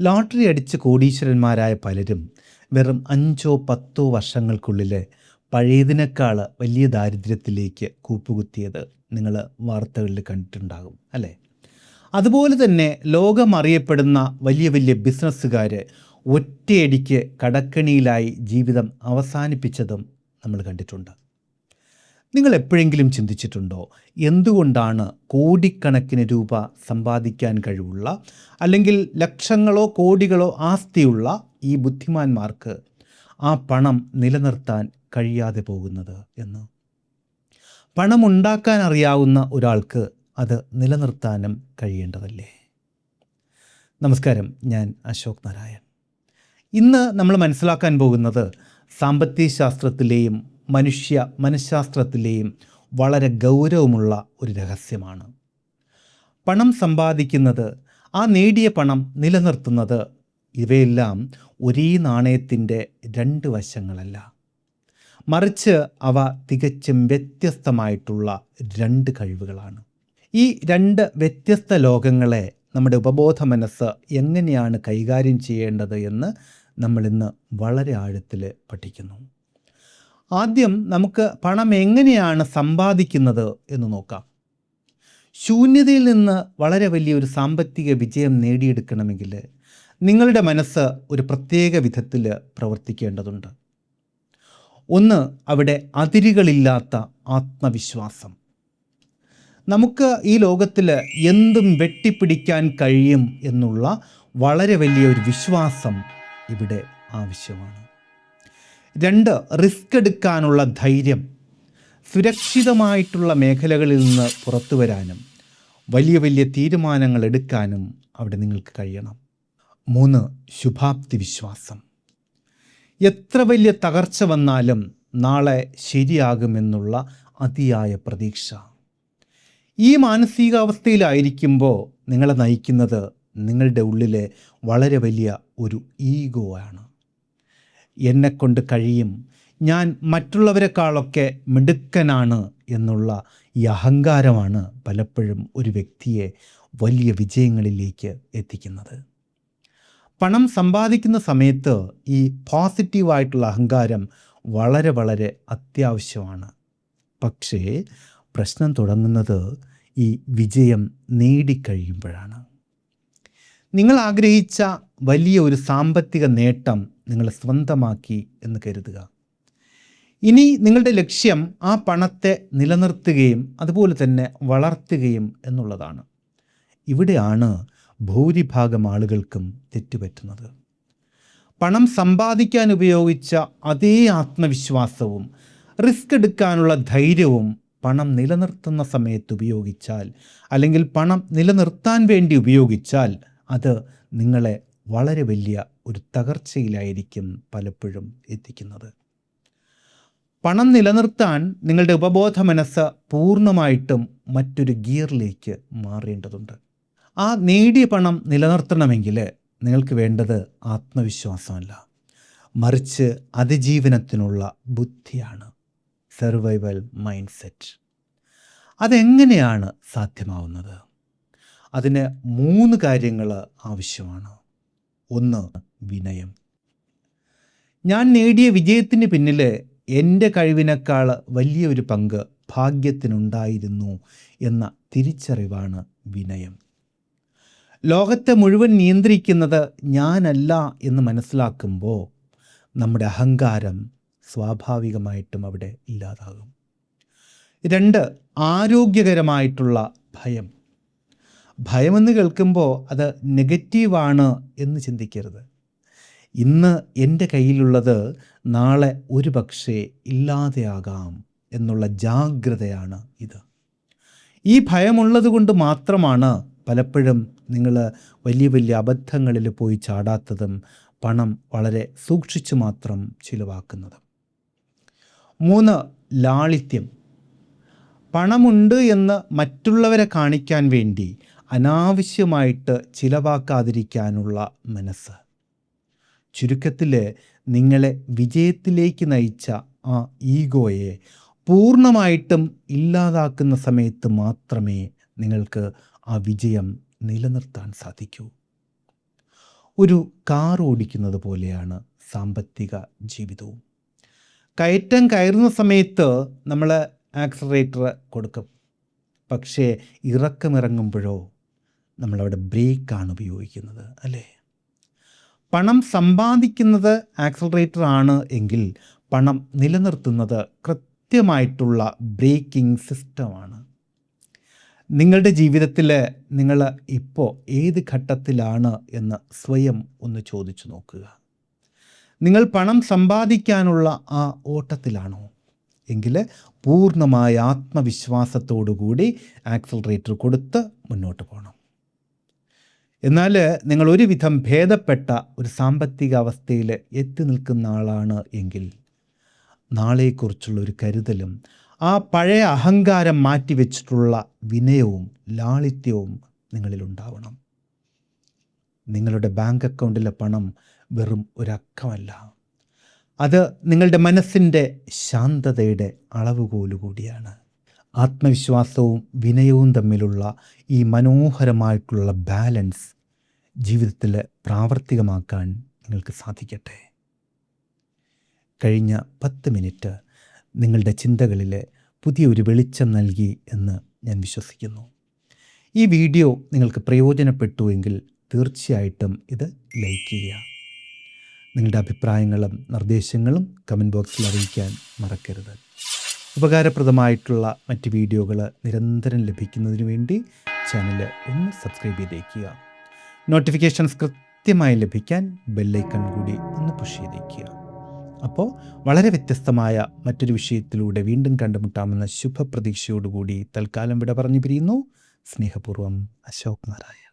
Lottery അടിച്ച് കോടീശ്വരന്മാരായ പലരും വെറും 5-10 വർഷങ്ങൾക്കുള്ളിൽ പഴയതിനേക്കാൾ വലിയ ദാരിദ്ര്യത്തിലേക്ക് കൂപ്പുകുത്തിയത് നിങ്ങൾ വാർത്തകളിൽ കണ്ടിട്ടുണ്ടാകും അല്ലേ? അതുപോലെ തന്നെ ലോകമറിയപ്പെടുന്ന വലിയ വലിയ ബിസിനസ്സുകാർ ഒറ്റയടിക്ക് കടക്കെണിയിലായി ജീവിതം അവസാനിപ്പിച്ചതും നമ്മൾ കണ്ടിട്ടുണ്ട്. നിങ്ങൾ എപ്പോഴെങ്കിലും ചിന്തിച്ചിട്ടുണ്ടോ, എന്തുകൊണ്ടാണ് കോടിക്കണക്കിന് രൂപ സമ്പാദിക്കാൻ കഴിവുള്ള അല്ലെങ്കിൽ ലക്ഷങ്ങളോ കോടികളോ ആസ്തിയുള്ള ഈ ബുദ്ധിമാന്മാർക്ക് ആ പണം നിലനിർത്താൻ കഴിയാതെ പോകുന്നത് എന്ന്? പണമുണ്ടാക്കാൻ അറിയാവുന്ന ഒരാൾക്ക് അത് നിലനിർത്താനും കഴിയേണ്ടതല്ലേ? നമസ്കാരം, ഞാൻ അശോക് നാരായൺ. ഇന്ന് നമ്മൾ മനസ്സിലാക്കാൻ പോകുന്നത് സാമ്പത്തിക ശാസ്ത്രത്തിലെയും മനുഷ്യ മനഃശാസ്ത്രത്തിലെയും വളരെ ഗൗരവമുള്ള ഒരു രഹസ്യമാണ്. പണം സമ്പാദിക്കുന്നത്, ആ നേടിയ പണം നിലനിർത്തുന്നത്, ഇവയെല്ലാം ഒരേ നാണയത്തിൻ്റെ രണ്ട് വശങ്ങളല്ല, മറിച്ച് അവ തികച്ചും വ്യത്യസ്തമായിട്ടുള്ള രണ്ട് കഴിവുകളാണ്. ഈ രണ്ട് വ്യത്യസ്ത ലോകങ്ങളെ നമ്മുടെ ഉപബോധ മനസ്സ് എങ്ങനെയാണ് കൈകാര്യം ചെയ്യേണ്ടത് എന്ന് നമ്മളിന്ന് വളരെ ആഴത്തിൽ പഠിക്കുന്നു. ആദ്യം നമുക്ക് പണം എങ്ങനെയാണ് സമ്പാദിക്കുന്നത് എന്ന് നോക്കാം. ശൂന്യതയിൽ നിന്ന് വളരെ വലിയൊരു സാമ്പത്തിക വിജയം നേടിയെടുക്കണമെങ്കിൽ നിങ്ങളുടെ മനസ്സ് ഒരു പ്രത്യേക വിധത്തിൽ പ്രവർത്തിക്കേണ്ടതുണ്ട്. ഒന്ന്, അവിടെ അതിരുകളില്ലാത്ത ആത്മവിശ്വാസം. നമുക്ക് ഈ ലോകത്തിൽ എന്തും വെട്ടിപ്പിടിക്കാൻ കഴിയും എന്നുള്ള വളരെ വലിയൊരു വിശ്വാസം ഇവിടെ ആവശ്യമാണ്. രണ്ട്, റിസ്ക് എടുക്കാനുള്ള ധൈര്യം. സുരക്ഷിതമായിട്ടുള്ള മേഖലകളിൽ നിന്ന് പുറത്തു വരാനും വലിയ വലിയ തീരുമാനങ്ങൾ എടുക്കാനും അവിടെ നിങ്ങൾക്ക് കഴിയണം. മൂന്ന്, ശുഭാപ്തി വിശ്വാസം. എത്ര വലിയ തകർച്ച വന്നാലും നാളെ ശരിയാകുമെന്നുള്ള അതിയായ പ്രതീക്ഷ. ഈ മാനസികാവസ്ഥയിലായിരിക്കുമ്പോൾ നിങ്ങളെ നയിക്കുന്നത് നിങ്ങളുടെ ഉള്ളിലെ വളരെ വലിയ ഒരു ഈഗോ ആണ്. എന്നെക്കൊണ്ട് കഴിയും, ഞാൻ മറ്റുള്ളവരെക്കാളൊക്കെ മിടുക്കനാണ് എന്നുള്ള ഈ അഹങ്കാരമാണ് പലപ്പോഴും ഒരു വ്യക്തിയെ വലിയ വിജയങ്ങളിലേക്ക് എത്തിക്കുന്നത്. പണം സമ്പാദിക്കുന്ന സമയത്ത് ഈ പോസിറ്റീവായിട്ടുള്ള അഹങ്കാരം വളരെ വളരെ അത്യാവശ്യമാണ്. പക്ഷേ പ്രശ്നം തുടങ്ങുന്നത് ഈ വിജയം നേടിക്കഴിയുമ്പോഴാണ്. നിങ്ങൾ ആഗ്രഹിച്ച വലിയ ഒരു സാമ്പത്തിക നേട്ടം നിങ്ങൾ സ്വന്തമാക്കി എന്ന് കരുതുക. ഇനി നിങ്ങളുടെ ലക്ഷ്യം ആ പണത്തെ നിലനിർത്തുകയും അതുപോലെ തന്നെ വളർത്തുകയും എന്നുള്ളതാണ്. ഇവിടെയാണ് ഭൂരിഭാഗം ആളുകൾക്കും തെറ്റുപറ്റുന്നത്. പണം സമ്പാദിക്കാൻ ഉപയോഗിച്ച അതേ ആത്മവിശ്വാസവും റിസ്ക് എടുക്കാനുള്ള ധൈര്യവും പണം നിലനിർത്തുന്ന സമയത്ത് ഉപയോഗിച്ചാൽ, അല്ലെങ്കിൽ പണം നിലനിർത്താൻ വേണ്ടി ഉപയോഗിച്ചാൽ, അത് നിങ്ങളെ വളരെ വലിയ ഒരു തകർച്ചയിലായിരിക്കും പലപ്പോഴും എത്തിക്കുന്നത്. പണം നിലനിർത്താൻ നിങ്ങളുടെ ഉപബോധ മനസ്സ് പൂർണ്ണമായിട്ടും മറ്റൊരു ഗിയറിലേക്ക് മാറേണ്ടതുണ്ട്. ആ നേടിയ പണം നിലനിർത്തണമെങ്കിൽ നിങ്ങൾക്ക് വേണ്ടത് ആത്മവിശ്വാസമല്ല, മറിച്ച് അതിജീവനത്തിനുള്ള ബുദ്ധിയാണ്, സർവൈവൽ മൈൻഡ് സെറ്റ്. അതെങ്ങനെയാണ് സാധ്യമാവുന്നത്? അതിന് 3 കാര്യങ്ങൾ ആവശ്യമാണ്. ഒന്ന്, വിനയം. ഞാൻ നേടിയ വിജയത്തിന് പിന്നിൽ എൻ്റെ കഴിവിനേക്കാൾ വലിയൊരു പങ്ക് ഭാഗ്യത്തിനുണ്ടായിരുന്നു എന്ന തിരിച്ചറിവാണ് വിനയം. ലോകത്തെ മുഴുവൻ നിയന്ത്രിക്കുന്നത് ഞാനല്ല എന്ന് മനസ്സിലാക്കുമ്പോൾ നമ്മുടെ അഹങ്കാരം സ്വാഭാവികമായിട്ടും അവിടെ ഇല്ലാതാകും. 2, ആരോഗ്യകരമായിട്ടുള്ള ഭയം. ഭയമെന്ന് കേൾക്കുമ്പോൾ അത് നെഗറ്റീവാണ് എന്ന് ചിന്തിക്കരുത്. ഇന്ന് എൻ്റെ കയ്യിലുള്ളത് നാളെ ഒരു പക്ഷേ ഇല്ലാതെയാകാം എന്നുള്ള ജാഗ്രതയാണ് ഇത്. ഈ ഭയമുള്ളത് കൊണ്ട് മാത്രമാണ് പലപ്പോഴും നിങ്ങൾ വലിയ വലിയ അബദ്ധങ്ങളിൽ പോയി ചാടാത്തതും പണം വളരെ സൂക്ഷിച്ചു മാത്രം ചിലവാക്കുന്നതും. 3, ലാളിത്യം. പണമുണ്ട് എന്ന് മറ്റുള്ളവരെ കാണിക്കാൻ വേണ്ടി അനാവശ്യമായിട്ട് ചിലവാക്കാതിരിക്കാനുള്ള മനസ്സ്. ചുരുക്കത്തിൽ നിങ്ങളെ വിജയത്തിലേക്ക് നയിച്ച ആ ഈഗോയെ പൂർണ്ണമായിട്ടും ഇല്ലാതാക്കുന്ന സമയത്ത് മാത്രമേ നിങ്ങൾക്ക് ആ വിജയം നിലനിർത്താൻ സാധിക്കൂ. ഒരു കാർ ഓടിക്കുന്നത് പോലെയാണ് സാമ്പത്തിക ജീവിതവും. കയറ്റം കയറുന്ന സമയത്ത് നമ്മൾ ആക്സലറേറ്റർ കൊടുക്കും, പക്ഷേ ഇറക്കമിറങ്ങുമ്പോഴോ നമ്മളവിടെ ബ്രേക്കാണ് ഉപയോഗിക്കുന്നത്, അല്ലേ? പണം സമ്പാദിക്കുന്നത് ആക്സലറേറ്റർ ആണ് എങ്കിൽ പണം നിലനിർത്തുന്നത് കൃത്യമായിട്ടുള്ള ബ്രേക്കിംഗ് സിസ്റ്റമാണ്. നിങ്ങളുടെ ജീവിതത്തിൽ നിങ്ങൾ ഇപ്പോൾ ഏത് ഘട്ടത്തിലാണ് എന്ന് സ്വയം ഒന്ന് ചോദിച്ചു നോക്കുക. നിങ്ങൾ പണം സമ്പാദിക്കാനുള്ള ആ ഓട്ടത്തിലാണോ എങ്കിൽ പൂർണ്ണമായ ആത്മവിശ്വാസത്തോടുകൂടി ആക്സലറേറ്റർ കൊടുത്ത് മുന്നോട്ട് പോകണം. എന്നാൽ നിങ്ങൾ ഒരുവിധം ഭേദപ്പെട്ട ഒരു സാമ്പത്തിക അവസ്ഥയിൽ എത്തി നിൽക്കുന്ന ആളാണ് എങ്കിൽ നാളെക്കുറിച്ചുള്ള ഒരു കരുതലും ആ പഴയ അഹങ്കാരം മാറ്റിവെച്ചിട്ടുള്ള വിനയവും ലാളിത്യവും നിങ്ങളിലുണ്ടാവണം. നിങ്ങളുടെ ബാങ്ക് അക്കൗണ്ടിലെ പണം വെറും ഒരക്കമല്ല, അത് നിങ്ങളുടെ മനസ്സിൻ്റെ ശാന്തതയുടെ അളവുകോല് കൂടിയാണ്. ആത്മവിശ്വാസവും വിനയവും തമ്മിലുള്ള ഈ മനോഹരമായിട്ടുള്ള ബാലൻസ് ജീവിതത്തിൽ പ്രാവർത്തികമാക്കാൻ നിങ്ങൾക്ക് സാധിക്കട്ടെ. കഴിഞ്ഞ 10 മിനിറ്റ് നിങ്ങളുടെ ചിന്തകളിൽ പുതിയൊരു വെളിച്ചം നൽകി എന്ന് ഞാൻ വിശ്വസിക്കുന്നു. ഈ വീഡിയോ നിങ്ങൾക്ക് പ്രയോജനപ്പെട്ടുവെങ്കിൽ തീർച്ചയായിട്ടും ഇത് ലൈക്ക് ചെയ്യുക. നിങ്ങളുടെ അഭിപ്രായങ്ങളും നിർദ്ദേശങ്ങളും കമൻറ്റ് ബോക്സിൽ അറിയിക്കാൻ മറക്കരുത്. ഉപകാരപ്രദമായിട്ടുള്ള മറ്റ് വീഡിയോകൾ നിരന്തരം ലഭിക്കുന്നതിന് വേണ്ടി ചാനൽ ഒന്ന് സബ്സ്ക്രൈബ് ചെയ്തേക്കുക. നോട്ടിഫിക്കേഷൻസ് കൃത്യമായി ലഭിക്കാൻ ബെല്ലൈക്കൺ കൂടി ഒന്ന് പുഷ് ചെയ്തേക്കുക. അപ്പോൾ വളരെ വ്യത്യസ്തമായ മറ്റൊരു വിഷയത്തിലൂടെ വീണ്ടും കണ്ടുമുട്ടാമെന്ന ശുഭപ്രതീക്ഷയോടുകൂടി തൽക്കാലം വിട പറഞ്ഞു പിരിയുന്നു. സ്നേഹപൂർവ്വം, അശോക് നാരായൺ.